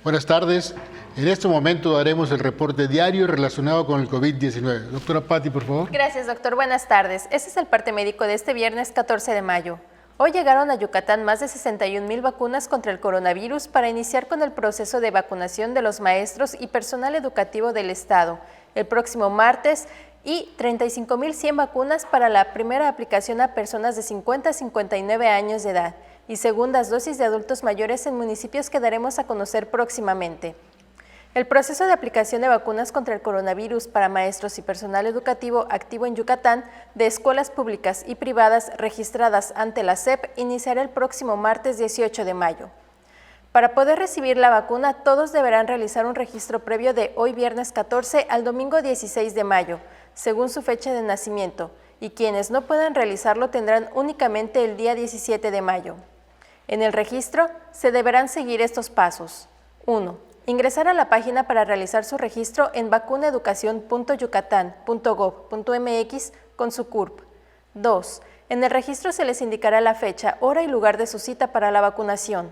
Buenas tardes. En este momento haremos el reporte diario relacionado con el COVID-19. Doctora Patti, por favor. Gracias, doctor. Buenas tardes. Este es el parte médico de este viernes 14 de mayo. Hoy llegaron a Yucatán más de 61,000 vacunas contra el coronavirus para iniciar con el proceso de vacunación de los maestros y personal educativo del Estado el próximo martes y 35,100 vacunas para la primera aplicación a personas de 50 a 59 años de edad y segundas dosis de adultos mayores en municipios que daremos a conocer próximamente. El proceso de aplicación de vacunas contra el coronavirus para maestros y personal educativo activo en Yucatán de escuelas públicas y privadas registradas ante la SEP iniciará el próximo martes 18 de mayo. Para poder recibir la vacuna, todos deberán realizar un registro previo de hoy viernes 14 al domingo 16 de mayo, según su fecha de nacimiento, y quienes no puedan realizarlo tendrán únicamente el día 17 de mayo. En el registro se deberán seguir estos pasos. 1. Ingresar a la página para realizar su registro en vacunaeducacion.yucatan.gov.mx con su CURP. 2. En el registro se les indicará la fecha, hora y lugar de su cita para la vacunación.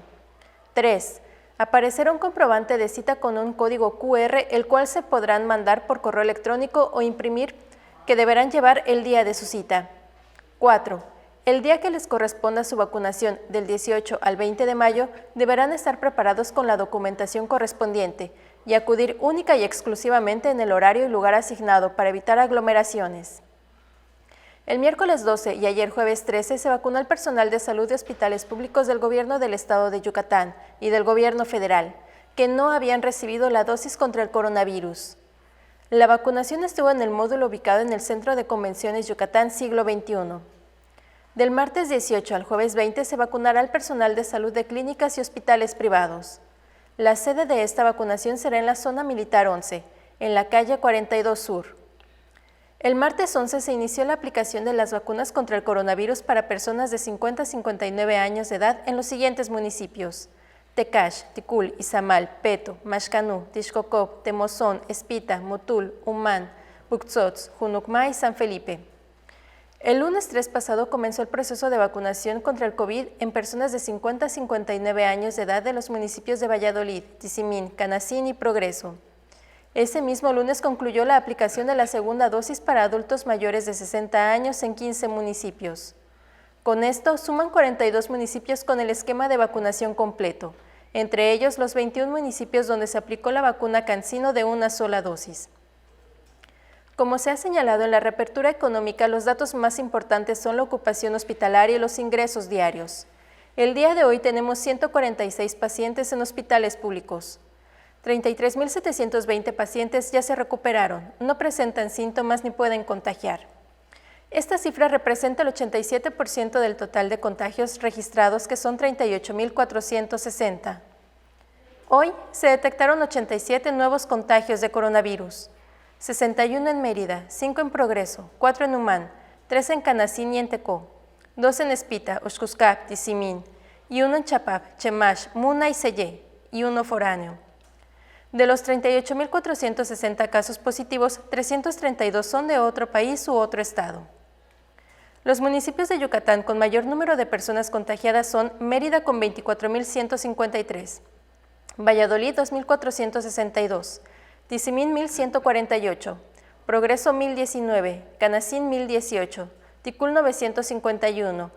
3. Aparecerá un comprobante de cita con un código QR, el cual se podrán mandar por correo electrónico o imprimir, que deberán llevar el día de su cita. 4. El día que les corresponda su vacunación, del 18 al 20 de mayo, deberán estar preparados con la documentación correspondiente y acudir única y exclusivamente en el horario y lugar asignado para evitar aglomeraciones. El miércoles 12 y ayer jueves 13 se vacunó al personal de salud de hospitales públicos del Gobierno del Estado de Yucatán y del Gobierno federal, que no habían recibido la dosis contra el coronavirus. La vacunación estuvo en el módulo ubicado en el Centro de Convenciones Yucatán Siglo XXI. Del martes 18 al jueves 20 se vacunará al personal de salud de clínicas y hospitales privados. La sede de esta vacunación será en la Zona Militar 11, en la calle 42 Sur. El martes 11 se inició la aplicación de las vacunas contra el coronavirus para personas de 50 a 59 años de edad en los siguientes municipios: Tecash, Ticul, Izamal, Peto, Maxcanú, Tixcocop, Temozón, Espita, Motul, Humán, Buctzots, Junucmá y San Felipe. El lunes 3 pasado comenzó el proceso de vacunación contra el COVID en personas de 50 a 59 años de edad de los municipios de Valladolid, Tizimín, Canacín y Progreso. Ese mismo lunes concluyó la aplicación de la segunda dosis para adultos mayores de 60 años en 15 municipios. Con esto, suman 42 municipios con el esquema de vacunación completo, entre ellos los 21 municipios donde se aplicó la vacuna CanSino de una sola dosis. Como se ha señalado en la reapertura económica, los datos más importantes son la ocupación hospitalaria y los ingresos diarios. El día de hoy tenemos 146 pacientes en hospitales públicos. 33,720 pacientes ya se recuperaron, no presentan síntomas ni pueden contagiar. Esta cifra representa el 87% del total de contagios registrados, que son 38,460. Hoy se detectaron 87 nuevos contagios de coronavirus. 61 en Mérida, 5 en Progreso, 4 en Humán, 3 en Canacín y en Tecó, 2 en Espita, Oxcuscap, Tizimín, y 1 en Chapap, Chemash, Muna y Sellé, y 1 foráneo. De los 38,460 casos positivos, 332 son de otro país u otro estado. Los municipios de Yucatán con mayor número de personas contagiadas son Mérida con 24,153, Valladolid 2,462, Tizimín 1,148, Progreso 1,019, Canacín 1,018, Ticul 951,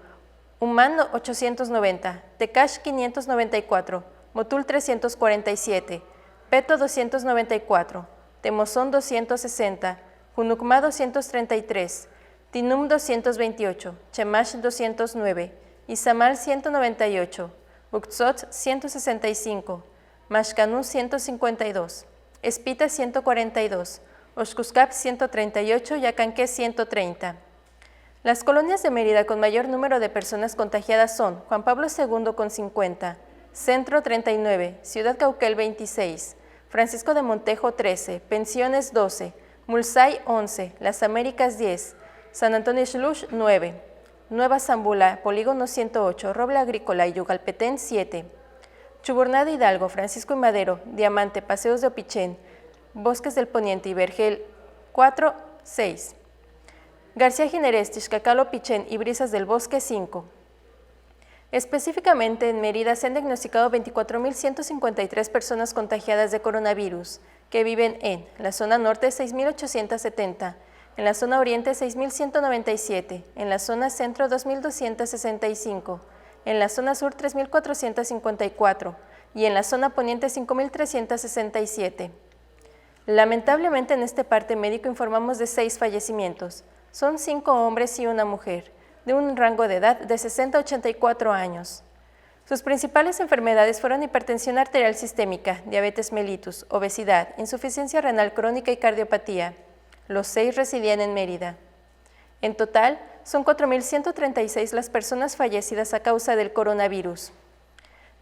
Humán 890, Tecash 594, Motul 347, Peto 294, Temozón 260, Junucmá 233, Tinum 228, Chemash 209, Izamal 198, Buctzots 165, Maxcanú 152, Espita 142, Oxcuscap 138 y Acanqué 130. Las colonias de Mérida con mayor número de personas contagiadas son Juan Pablo II con 50, Centro 39, Ciudad Cauquel 26, Francisco de Montejo 13, Pensiones 12, Mulsay 11, Las Américas 10, San Antonio Xluch 9, Nueva Zambula, Polígono 108, Roble Agrícola y Yucalpetén 7, Chuburná de Hidalgo, Francisco y Madero, Diamante, Paseos de Opichén, Bosques del Poniente y Vergel 4, 6. García Jiménez, Tixcacalo, Pichén y Brisas del Bosque 5. Específicamente en Mérida se han diagnosticado 24.153 personas contagiadas de coronavirus, que viven en la zona norte 6.870, en la zona oriente 6.197, en la zona centro 2.265, en la zona sur 3.454 y en la zona poniente 5.367. Lamentablemente en este parte médico informamos de 6 fallecimientos. Son 5 hombres y una mujer, de un rango de edad de 60 a 84 años. Sus principales enfermedades fueron hipertensión arterial sistémica, diabetes mellitus, obesidad, insuficiencia renal crónica y cardiopatía. Los 6 residían en Mérida. En total, son 4.136 las personas fallecidas a causa del coronavirus.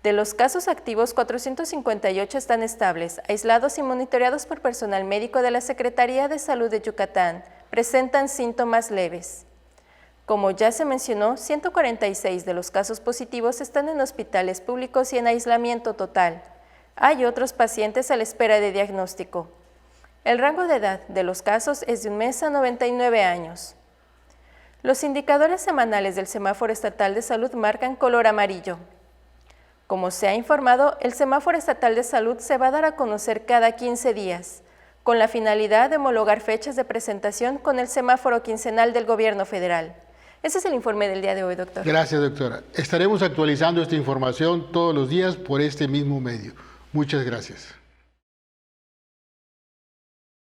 De los casos activos, 458 están estables, aislados y monitoreados por personal médico de la Secretaría de Salud de Yucatán. Presentan síntomas leves. Como ya se mencionó, 146 de los casos positivos están en hospitales públicos y en aislamiento total. Hay otros pacientes a la espera de diagnóstico. El rango de edad de los casos es de 1 mes a 99 años. Los indicadores semanales del Semáforo Estatal de Salud marcan color amarillo. Como se ha informado, el Semáforo Estatal de Salud se va a dar a conocer cada 15 días, con la finalidad de homologar fechas de presentación con el semáforo quincenal del Gobierno federal. Ese es el informe del día de hoy, doctor. Gracias, doctora. Estaremos actualizando esta información todos los días por este mismo medio. Muchas gracias.